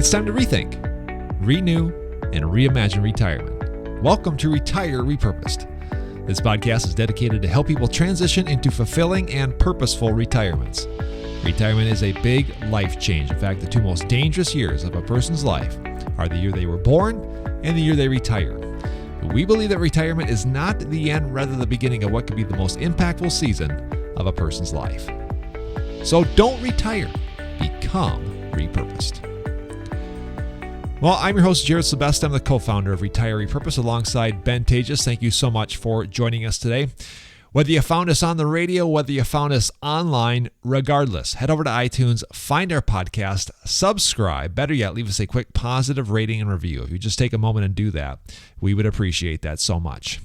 It's time to rethink, renew, and reimagine retirement. Welcome to Retire Repurposed. This podcast is dedicated to help people transition into fulfilling and purposeful retirements. Retirement is a big life change. In fact, the two most dangerous years of a person's life are the year they were born and the year they retire. We believe that retirement is not the end, rather the beginning of what could be the most impactful season of a person's life. So don't retire, become repurposed. Well, I'm your host, Jared Sebest. I'm the co-founder of Retire Repurposed alongside Ben Tages. Thank you so much for joining us today. Whether you found us on the radio, whether you found us online, regardless, head over to iTunes, find our podcast, subscribe. Better yet, leave us a quick positive rating and review. If you just take a moment and do that, we would appreciate that so much.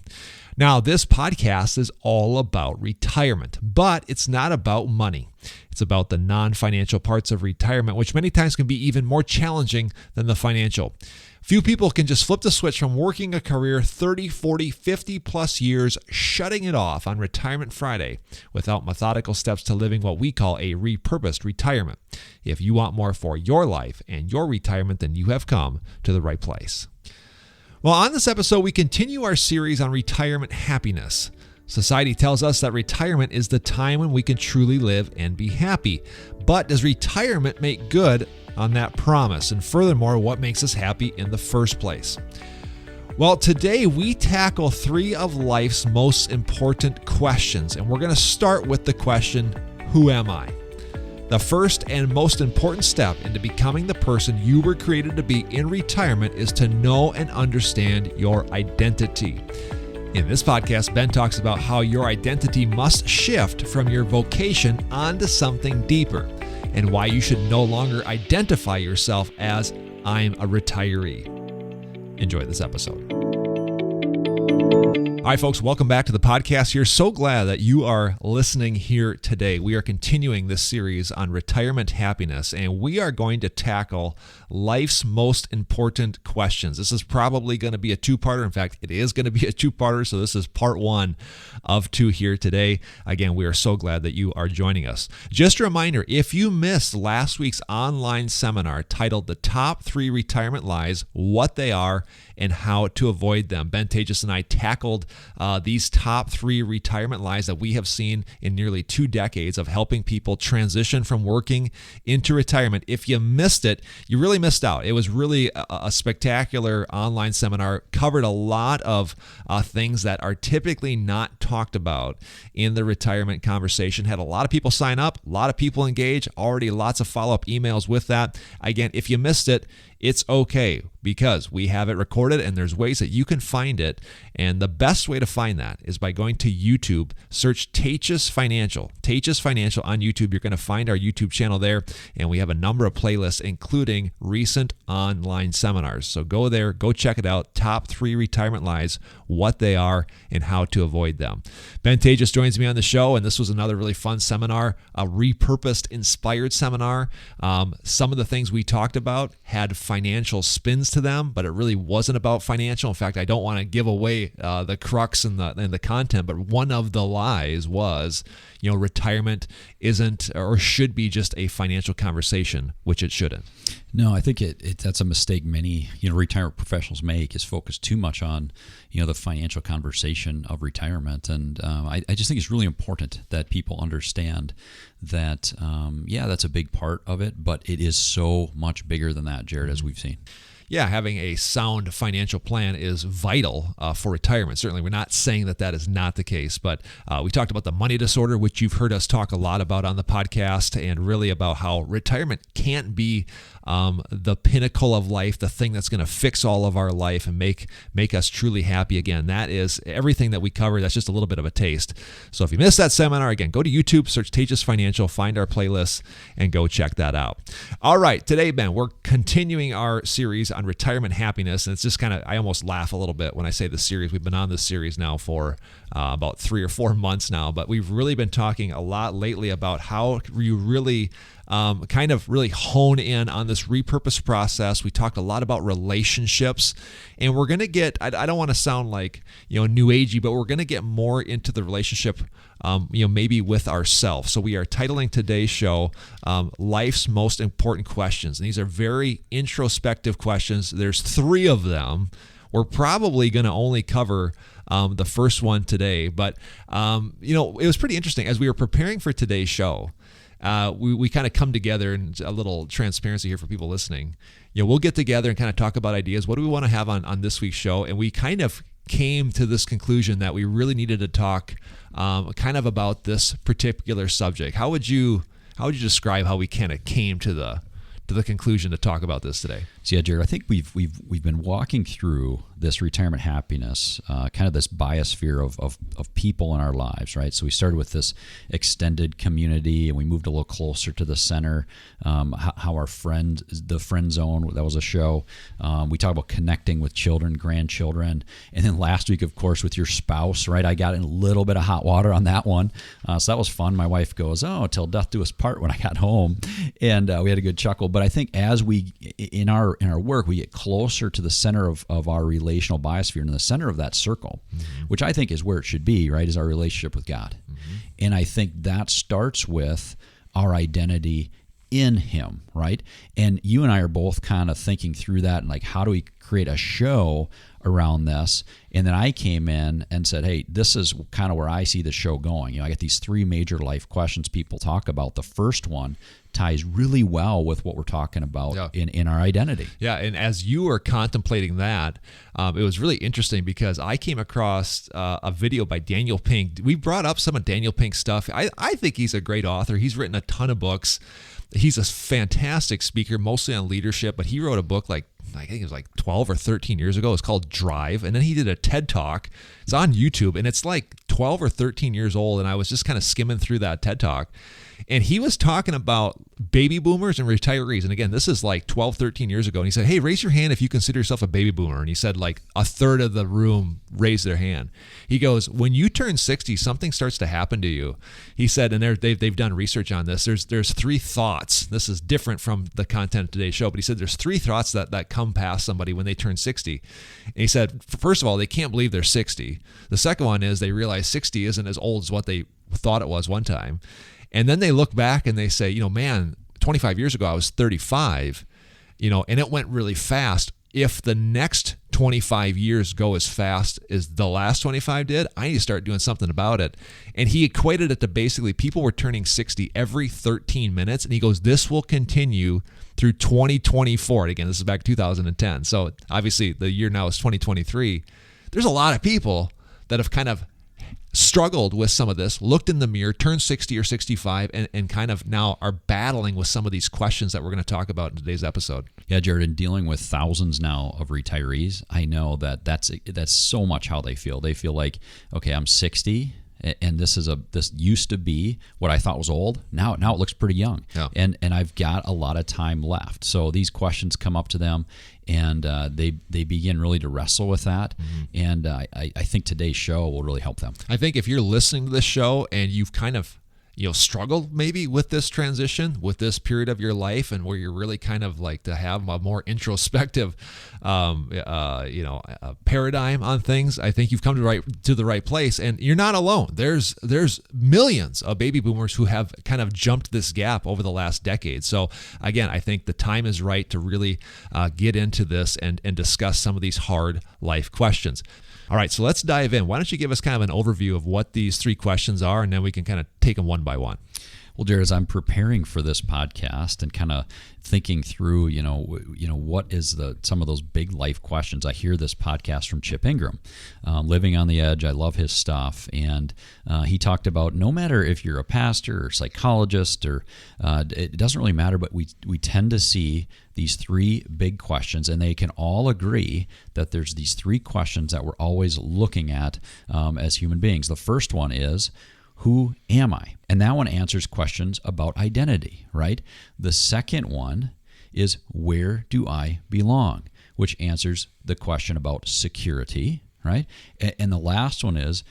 Now, this podcast is all about retirement, but it's not about money. It's about the non-financial parts of retirement, which many times can be even more challenging than the financial. Few people can just flip the switch from working a career 30, 40, 50 plus years, shutting it off on Retirement Friday without methodical steps to living what we call a repurposed retirement. If you want more for your life and your retirement, then you have come to the right place. Well, on this episode, we continue our series on retirement happiness. Society tells us that retirement is the time when we can truly live and be happy. But does retirement make good on that promise? And furthermore, what makes us happy in the first place? Well, today we tackle three of life's most important questions. And we're going to start with the question, who am I? The first and most important step into becoming the person you were created to be in retirement is to know and understand your identity. In this podcast, Ben talks about how your identity must shift from your vocation onto something deeper, and why you should no longer identify yourself as I'm a retiree. Enjoy this episode. All right, folks, welcome back to the podcast here. So glad that you are listening here today. We are continuing this series on retirement happiness, and we are going to tackle life's most important questions. This is probably going to be a two-parter. In fact, it is going to be a two-parter, so this is part one of two here today. Again, we are so glad that you are joining us. Just a reminder, if you missed last week's online seminar titled The Top 3 Retirement Lies, What They Are, and How to Avoid Them, Ben Tages and I tackled these top 3 retirement lies that we have seen in nearly 2 decades of helping people transition from working into retirement. If you missed it, you really missed out. It was really a spectacular online seminar, covered a lot of things that are typically not talked about in the retirement conversation. Had a lot of people sign up, a lot of people engage, already lots of follow-up emails with that. Again, if you missed it, it's okay, because we have it recorded and there's ways that you can find it. And the best way to find that is by going to YouTube, search Tages Financial. Tages Financial on YouTube. You're going to find our YouTube channel there. And we have a number of playlists, including recent online seminars. So go there, go check it out. Top 3 retirement lies, what they are, and how to avoid them. Ben Tages joins me on the show, and this was another really fun seminar, a repurposed, inspired seminar. Some of the things we talked about had financial spins to them, but it really wasn't about financial. In fact, I don't want to give away the crux and the content, but one of the lies was, retirement isn't or should be just a financial conversation, which it shouldn't. No, I think that's a mistake many retirement professionals make, is focus too much on the financial conversation of retirement. And I just think it's really important that people understand that that's a big part of it, but it is so much bigger than that, Jared, as we've seen. Yeah, having a sound financial plan is vital for retirement. Certainly, we're not saying that is not the case, but we talked about the money disorder, which you've heard us talk a lot about on the podcast, and really about how retirement can't be the pinnacle of life, the thing that's going to fix all of our life and make us truly happy. Again, that is everything that we cover. That's just a little bit of a taste. So if you missed that seminar, again, go to YouTube, search Tages Financial, find our playlists, and go check that out. All right, today, Ben, we're continuing our series on retirement happiness, and it's just kind of, I almost laugh a little bit when I say the series. We've been on this series now for about 3 or 4 months now, but we've really been talking a lot lately about how you really kind of really hone in on this repurpose process. We talked a lot about relationships, and we're going to get, I don't want to sound like, new agey, but we're going to get more into the relationship, maybe with ourselves. So we are titling today's show, Life's Most Important Questions. And these are very introspective questions. There's 3 of them. We're probably going to only cover the first one today, but it was pretty interesting as we were preparing for today's show. We kind of come together, and a little transparency here for people listening. We'll get together and kind of talk about ideas. What do we want to have on this week's show? And we kind of came to this conclusion that we really needed to talk kind of about this particular subject. How would you describe how we kind of came to the conclusion to talk about this today? So yeah, Jared, I think we've been walking through this retirement happiness, kind of this biosphere of people in our lives, right? So we started with this extended community, and we moved a little closer to the center. How our the friend zone, that was a show. We talked about connecting with children, grandchildren, and then last week, of course, with your spouse, right? I got in a little bit of hot water on that one, so that was fun. My wife goes, "Oh, till death do us part," when I got home, and we had a good chuckle. But I think as we in our work, we get closer to the center of our relational biosphere, and in the center of that circle, which I think is where it should be, right, is our relationship with God. And I think that starts with our identity in Him, right? And you and I are both kind of thinking through that, and like, how do we create a show around this? And then I came in and said, hey, this is kind of where I see the show going. I got these 3 major life questions people talk about. The first one ties really well with what we're talking about in our identity. Yeah, and as you were contemplating that, it was really interesting because I came across a video by Daniel Pink. We brought up some of Daniel Pink's stuff. I think he's a great author. He's written a ton of books. He's a fantastic speaker, mostly on leadership, but he wrote a book I think it was 12 or 13 years ago. It's called Drive. And then he did a TED Talk. It's on YouTube, and it's 12 or 13 years old. And I was just kind of skimming through that TED Talk. And he was talking about baby boomers and retirees. And again, this is 12, 13 years ago. And he said, hey, raise your hand if you consider yourself a baby boomer. And he said a third of the room raised their hand. He goes, when you turn 60, something starts to happen to you. He said, and they've done research on this. There's 3 thoughts. This is different from the content of today's show, but he said there's 3 thoughts that come past somebody when they turn 60. And he said, first of all, they can't believe they're 60. The second one is they realize 60 isn't as old as what they thought it was one time. And then they look back and they say, man, 25 years ago I was 35, and it went really fast. If the next 25 years go as fast as the last 25 did, I need to start doing something about it. And he equated it to basically people were turning 60 every 13 minutes. And he goes, this will continue through 2024. And again, this is back 2010. So obviously the year now is 2023. There's a lot of people that have kind of struggled with some of this, looked in the mirror, turned 60 or 65, and kind of now are battling with some of these questions that we're going to talk about in today's episode. Yeah, Jared, in dealing with thousands now of retirees, I know that's so much how they feel. They feel like, okay, I'm 60, and this used to be what I thought was old. Now it looks pretty young, and I've got a lot of time left. So these questions come up to them, and they begin really to wrestle with that. And I think today's show will really help them. I think if you're listening to this show and you've kind of struggled maybe with this transition, with this period of your life, and where you're really kind of to have a more introspective, paradigm on things, I think you've come to the right place, and you're not alone. There's millions of baby boomers who have kind of jumped this gap over the last decade. So again, I think the time is right to really get into this and discuss some of these hard life questions. All right, so let's dive in. Why don't you give us kind of an overview of what these 3 questions are, and then we can kind of take them one by one. Well, Jared, as I'm preparing for this podcast and kind of thinking through, what is some of those big life questions. I hear this podcast from Chip Ingram, Living on the Edge. I love his stuff, and he talked about no matter if you're a pastor or psychologist or it doesn't really matter, but we tend to see these 3 big questions, and they can all agree that there's these 3 questions that we're always looking at as human beings. The first one is, who am I? And that one answers questions about identity, right? The second one is, where do I belong? Which answers the question about security, right? And the last one is,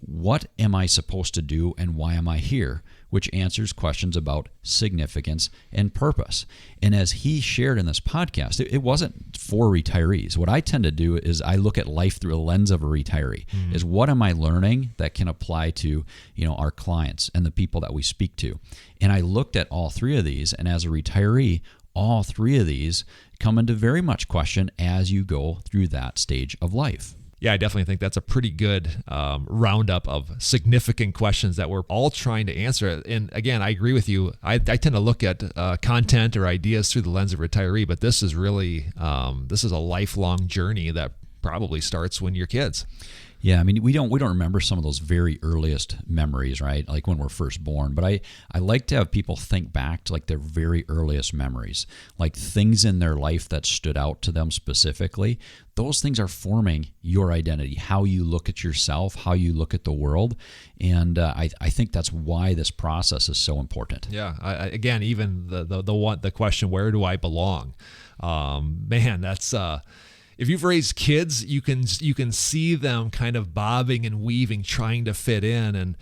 what am I supposed to do and why am I here? which answers questions about significance and purpose. And as he shared in this podcast, it wasn't for retirees. What I tend to do is I look at life through a lens of a retiree. Is what am I learning that can apply to, our clients and the people that we speak to? And I looked at all three of these, and as a retiree, all three of these come into very much question as you go through that stage of life. Yeah, I definitely think that's a pretty good roundup of significant questions that we're all trying to answer. And again, I agree with you. I tend to look at content or ideas through the lens of retiree, but this is really this is a lifelong journey that probably starts when you're kids. Yeah, I mean, we don't remember some of those very earliest memories, right? Like when we're first born. But I like to have people think back to like their very earliest memories, like things in their life that stood out to them specifically. Those things are forming your identity, how you look at yourself, how you look at the world. And I think that's why this process is so important. Yeah. Again, even the question, where do I belong? Man, that's... If you've raised kids, you can see them kind of bobbing and weaving, trying to fit in, and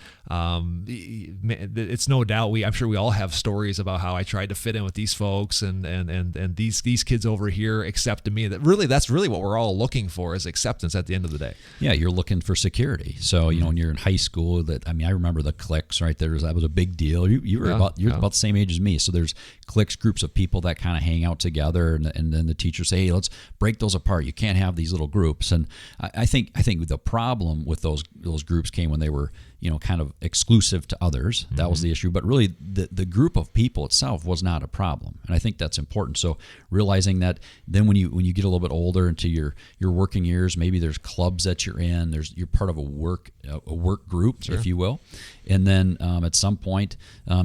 it's no doubt I'm sure we all have stories about how I tried to fit in with these folks, and these kids over here accepted me. That's really what we're all looking for, is acceptance at the end of the day. Yeah, you're looking for security. So when you're in high school, I remember the cliques, right? That was a big deal. You're about the same age as me, so there's cliques, groups of people that kind of hang out together, and then the teachers say, hey, let's break those apart. You can't have these little groups. And I think the problem with those groups came when they were kind of exclusive to others. That was the issue. But really, the group of people itself was not a problem. And I think that's important. So realizing that then when you get a little bit older into your working years, maybe there's clubs that you're in. You're part of a work group, sure, if you will. And then at some point,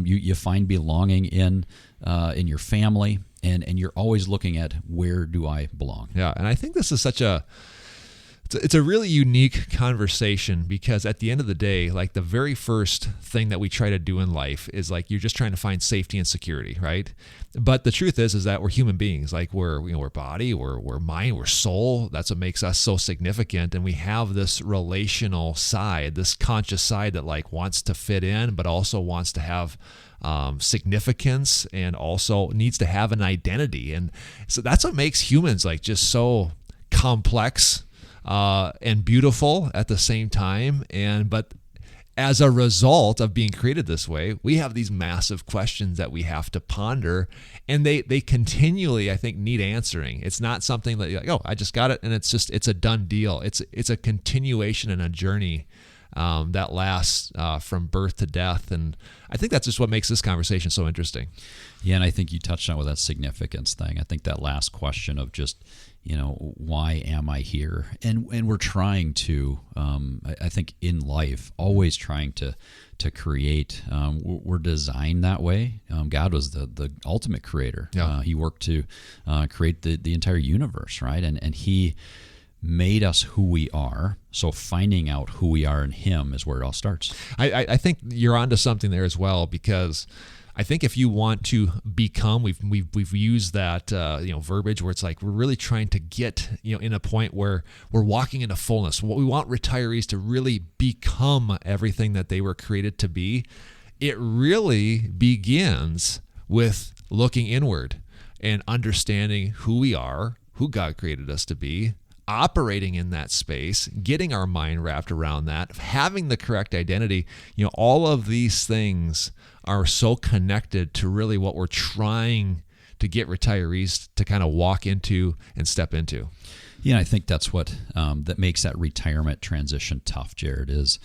you find belonging in your family. And you're always looking at, where do I belong? Yeah, and I think this is it's a really unique conversation, because at the end of the day, like the very first thing that we try to do in life is like you're just trying to find safety and security, right? But the truth is that we're human beings. Like we're body, we're mind, we're soul. That's what makes us so significant. And we have this relational side, this conscious side that like wants to fit in, but also wants to have significance, and also needs to have an identity. And so that's what makes humans like just so complex and beautiful at the same time. But as a result of being created this way, we have these massive questions that we have to ponder, and they continually, I think, need answering. It's not something that you're like, oh, I just got it, and it's a done deal. It's a continuation and a journey that lasts from birth to death. And I think that's just what makes this conversation so interesting. Yeah, and I think you touched on with that significance thing. I think that last question of just, why am I here? And we're trying to, I think in life, always trying to create, we're designed that way. God was the ultimate creator. Yeah. He worked to create the entire universe, right? And he made us who we are. So finding out who we are in him is where it all starts. I think you're onto something there as well, because I think if you want to become, we've used that verbiage where it's like we're really trying to get in a point where we're walking into fullness. What we want retirees to really become everything that they were created to be. It really begins with looking inward and understanding who we are, who God created us to be, operating in that space, getting our mind wrapped around that, having the correct identity. All of these things are so connected to really what we're trying to get retirees to kind of walk into and step into. Yeah, I think that's what that makes that retirement transition tough, Jared, is,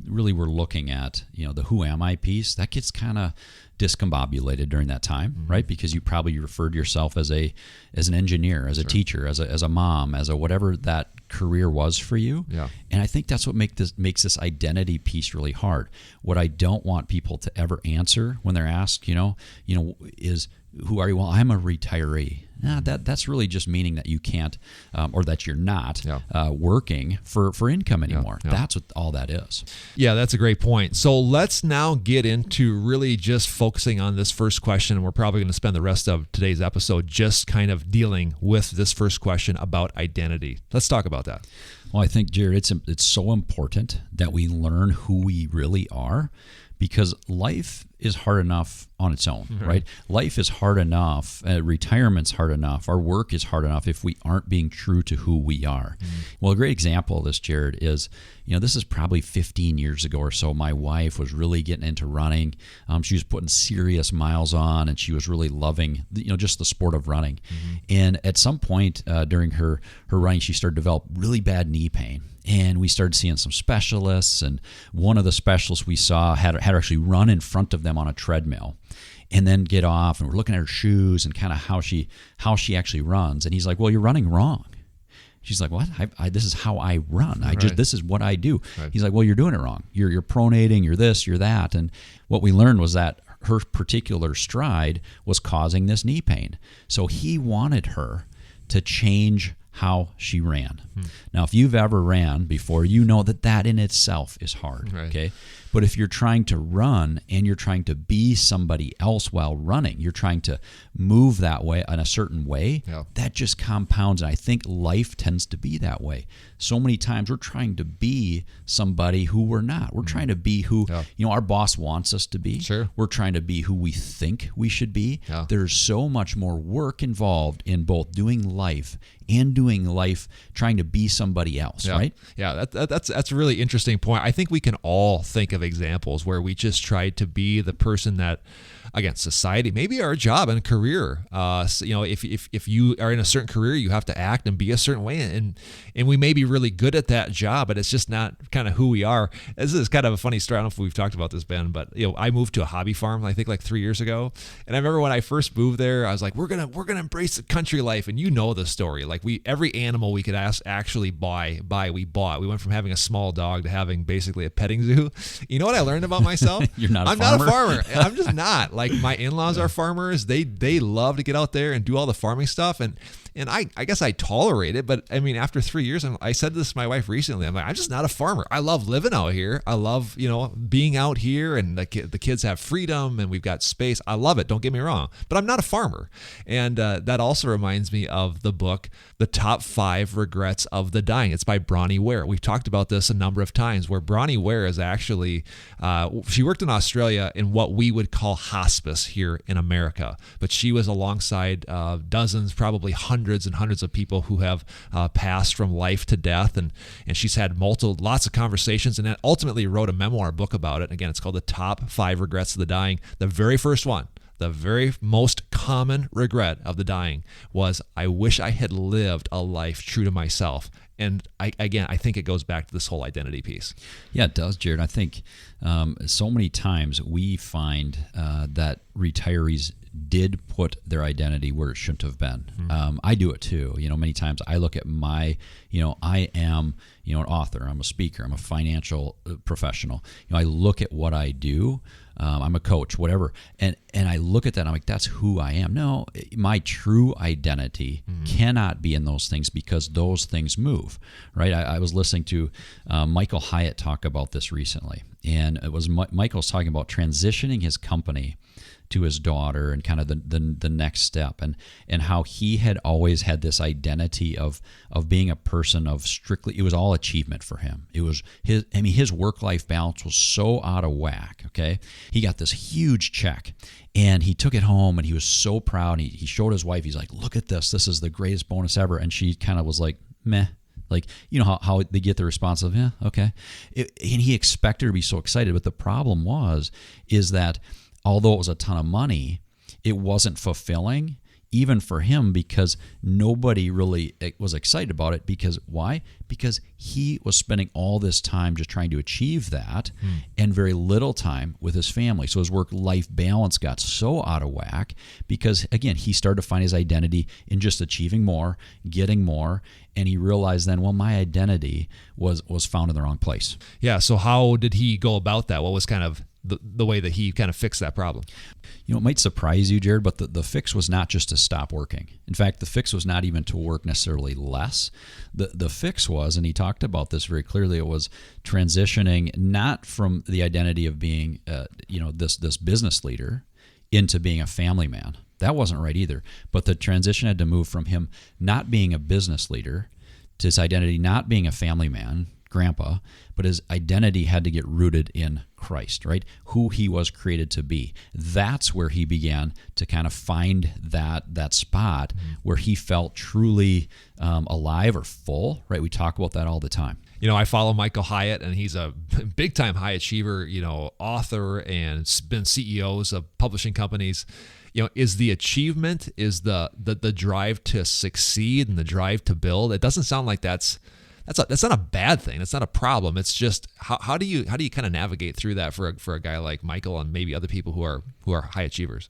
really we're looking at, the who am I piece. That gets kind of discombobulated during that time, right? Because you probably referred yourself as an engineer, as a teacher, as a mom, as a whatever that career was for you. Yeah. And I think that's what makes this identity piece really hard. What I don't want people to ever answer when they're asked, is, who are you? Well, I'm a retiree. Nah, that's really just meaning that you can't, or that you're not working for income anymore. Yeah. That's what all that is. Yeah, that's a great point. So let's now get into really just focusing on this first question. And we're probably going to spend the rest of today's episode just kind of dealing with this first question about identity. Let's talk about that. Well, I think, Jared, it's so important that we learn who we really are, because life is hard enough on its own, right? Life is hard enough. Retirement's hard enough. Our work is hard enough if we aren't being true to who we are. Well, a great example of this, Jared, is, this is probably 15 years ago or so. My wife was really getting into running. She was putting serious miles on, and she was really loving, just the sport of running. And at some point during her running, she started to develop really bad knee pain. And we started seeing some specialists, and one of the specialists we saw had her actually run in front of them on a treadmill and then get off, and we're looking at her shoes and kind of how she actually runs. And he's like, well, you're running wrong. She's like, what? This is how I run. This is what I do. Right. He's like, well, you're doing it wrong. You're pronating, you're this, you're that. And what we learned was that her particular stride was causing this knee pain. So he wanted her to change how she ran. Now, if you've ever ran before, you know that in itself is hard, okay? But if you're trying to run and you're trying to be somebody else while running, you're trying to move that way in a certain way, that just compounds. And I think life tends to be that way. So many times we're trying to be somebody who we're not. We're trying to be who, our boss wants us to be. Sure. We're trying to be who we think we should be. There's so much more work involved in both doing life and doing life trying to be somebody else, right? Yeah, that's a really interesting point. I think we can all think of examples where we just tried to be the person that, again, society, maybe our job and career. If you are in a certain career, you have to act and be a certain way, and we may be really good at that job, but it's just not kind of who we are. This is kind of a funny story. I don't know if we've talked about this, Ben, but I moved to a hobby farm, I think like 3 years ago, and I remember when I first moved there, I was like, we're gonna embrace the country life, and the story. Like every animal we could actually buy, we bought. We went from having a small dog to having basically a petting zoo. You know what I learned about myself? I'm not a farmer. I'm just not. Like my in-laws are farmers. They love to get out there and do all the farming stuff, and I guess I tolerate it. But I mean, after 3 years, I said this to my wife recently. I'm like, I'm just not a farmer. I love living out here. I love being out here, and the kids have freedom, and we've got space. I love it. Don't get me wrong, but I'm not a farmer. And that also reminds me of the book, The Top 5 Regrets of the Dying. It's by Bronnie Ware. We've talked about this a number of times, where Bronnie Ware is actually, she worked in Australia in what we would call hospice here in America, but she was alongside dozens, probably hundreds and hundreds of people who have passed from life to death, and she's had lots of conversations, and then ultimately wrote a memoir book about it. Again, it's called The Top 5 Regrets of the Dying. The very first one, the very most common regret of the dying was, I wish I had lived a life true to myself. And I think it goes back to this whole identity piece. Yeah, it does, Jared. I think so many times we find that retirees did put their identity where it shouldn't have been. I do it too. Many times I look at my, I am, an author, I'm a speaker, I'm a financial professional. I look at what I do. I'm a coach, whatever. And I look at that and I'm like, that's who I am. No, my true identity cannot be in those things, because those things move, right? I was listening to Michael Hyatt talk about this recently. And it was Michael's talking about transitioning his company to his daughter and kind of the next step, and how he had always had this identity of being a person of strictly, it was all achievement for him. It was his work-life balance was so out of whack, okay? He got this huge check and he took it home and he was so proud. He showed his wife, he's like, look at this is the greatest bonus ever. And she kind of was like, meh. Like, how they get the response of, yeah, okay. And he expected her to be so excited. But the problem is that although it was a ton of money, it wasn't fulfilling, even for him, because nobody really was excited about it. Because why? Because he was spending all this time just trying to achieve that and very little time with his family. So his work-life balance got so out of whack because, again, he started to find his identity in just achieving more, getting more, and he realized then, well, my identity was found in the wrong place. Yeah, so how did he go about that? What was kind of the way that he kind of fixed that problem? It might surprise you, Jared, but the fix was not just to stop working. In fact, the fix was not even to work necessarily less. The fix was, and he talked about this very clearly, it was transitioning not from the identity of being, this business leader into being a family man. That wasn't right either. But the transition had to move from him not being a business leader to his identity not being a family man, grandpa, but his identity had to get rooted in Christ, right? Who he was created to be. That's where he began to kind of find that spot where he felt truly alive or full, right? We talk about that all the time. I follow Michael Hyatt, and he's a big-time high achiever, author, and been CEOs of publishing companies. Is the achievement, is the drive to succeed and the drive to build? It doesn't sound like that's not a bad thing. It's not a problem. It's just how do you kind of navigate through that for a guy like Michael and maybe other people who are high achievers?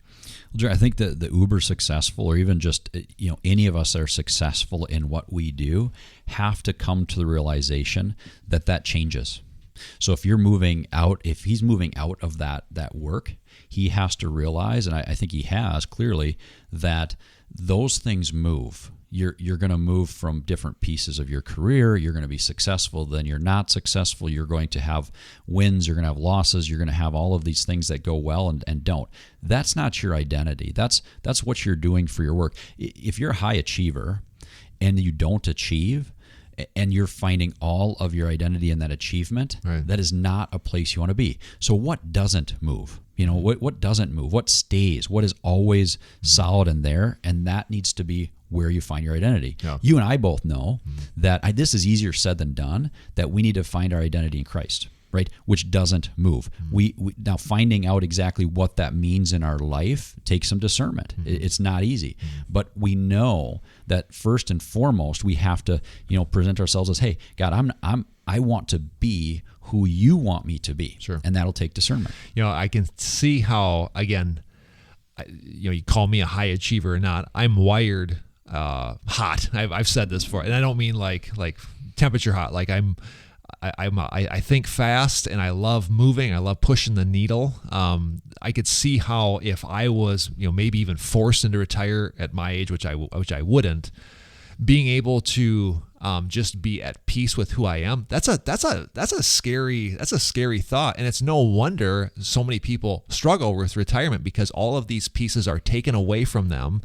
Well, Jerry, I think that the uber successful, or even just any of us that are successful in what we do, have to come to the realization that changes. So if he's moving out of that work, he has to realize, and I think he has clearly, that those things move. You're going to move from different pieces of your career. You're going to be successful, then you're not successful. You're going to have wins. You're going to have losses. You're going to have all of these things that go well and don't. That's not your identity. That's what you're doing for your work. If you're a high achiever and you don't achieve, and you're finding all of your identity in that achievement, right, that is not a place you want to be. So what doesn't move? What doesn't move? What stays? What is always solid in there? And that needs to be where you find your identity. Yeah. You and I both know that this is easier said than done, that we need to find our identity in Christ, right? Which doesn't move. We now finding out exactly what that means in our life takes some discernment. It's not easy, but we know that first and foremost we have to, present ourselves as, hey, God, I want to be who you want me to be. Sure. And that'll take discernment. I can see how, again, you call me a high achiever or not, I'm wired hot. I've said this before, and I don't mean like temperature hot. Like I think fast, and I love moving. I love pushing the needle. I could see how if I was, maybe even forced into retire at my age, which I wouldn't, being able to just be at peace with who I am. That's a scary thought, and it's no wonder so many people struggle with retirement, because all of these pieces are taken away from them.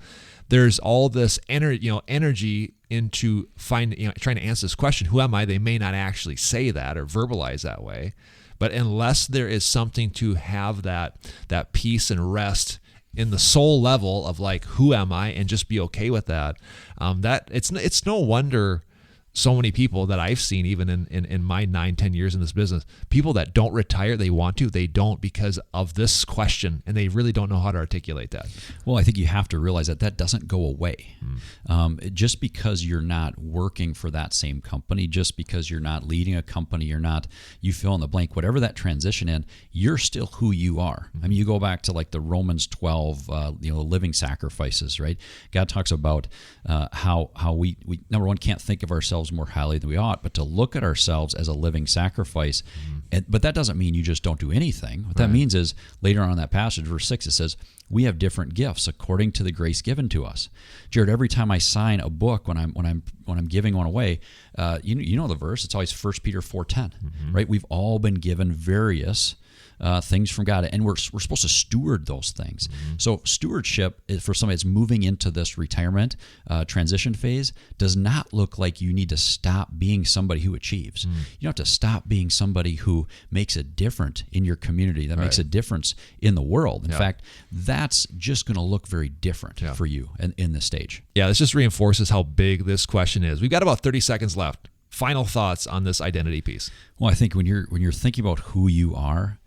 There's all this energy into trying to answer this question, who am I? They may not actually say that or verbalize that way, but unless there is something to have that peace and rest in the soul level of like, who am I, and just be okay with that. That it's no wonder so many people that I've seen, even in my 9-10 years in this business, people that don't retire, they want to, they don't, because of this question, and they really don't know how to articulate that. Well, I think you have to realize that doesn't go away. Just because you're not working for that same company, just because you're not leading a company, you fill in the blank, whatever that transition in, you're still who you are. I mean, you go back to like the Romans 12, living sacrifices, right? God talks about how we number one, can't think of ourselves more highly than we ought, but to look at ourselves as a living sacrifice. But that doesn't mean you just don't do anything. What that means is, later on in that passage, verse 6, it says, we have different gifts according to the grace given to us. Jared, every time I sign a book, when I'm giving one away, you know the verse. It's always 1 Peter 4:10, right? We've all been given various things from God, and we're supposed to steward those things. So stewardship, for somebody that's moving into this retirement transition phase, does not look like you need to stop being somebody who achieves. You don't have to stop being somebody who makes a difference in your community, that makes a difference in the world. In fact, that's just going to look very different for you in this stage. Yeah, this just reinforces how big this question is. We've got about 30 seconds left. Final thoughts on this identity piece. Well, I think when you're thinking about who you are,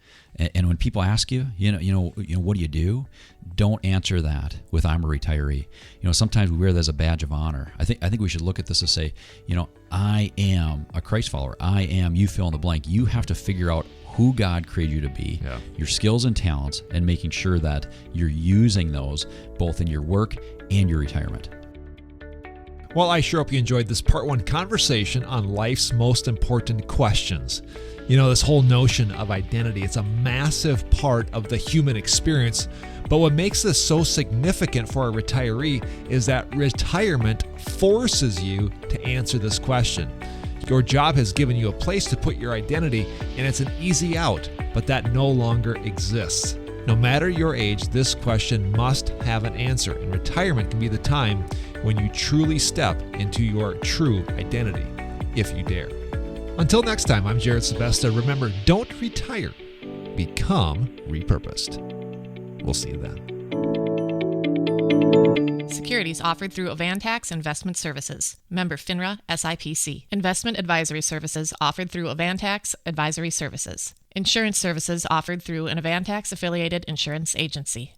and when people ask you, what do you do? Don't answer that with "I'm a retiree." Sometimes we wear that as a badge of honor. I think we should look at this and say, I am a Christ follower. I am, you fill in the blank. You have to figure out who God created you to be, your skills and talents, and making sure that you're using those both in your work and your retirement. Well, I sure hope you enjoyed this part 1 conversation on life's most important questions. This whole notion of identity, it's a massive part of the human experience, but what makes this so significant for a retiree is that retirement forces you to answer this question. Your job has given you a place to put your identity, and it's an easy out, but that no longer exists. No matter your age, this question must have an answer, and retirement can be the time when you truly step into your true identity, if you dare. Until next time, I'm Jared Sebesta. Remember, don't retire, become repurposed. We'll see you then. Securities offered through Avantax Investment Services. Member FINRA SIPC. Investment advisory services offered through Avantax Advisory Services. Insurance services offered through an Avantax affiliated insurance agency.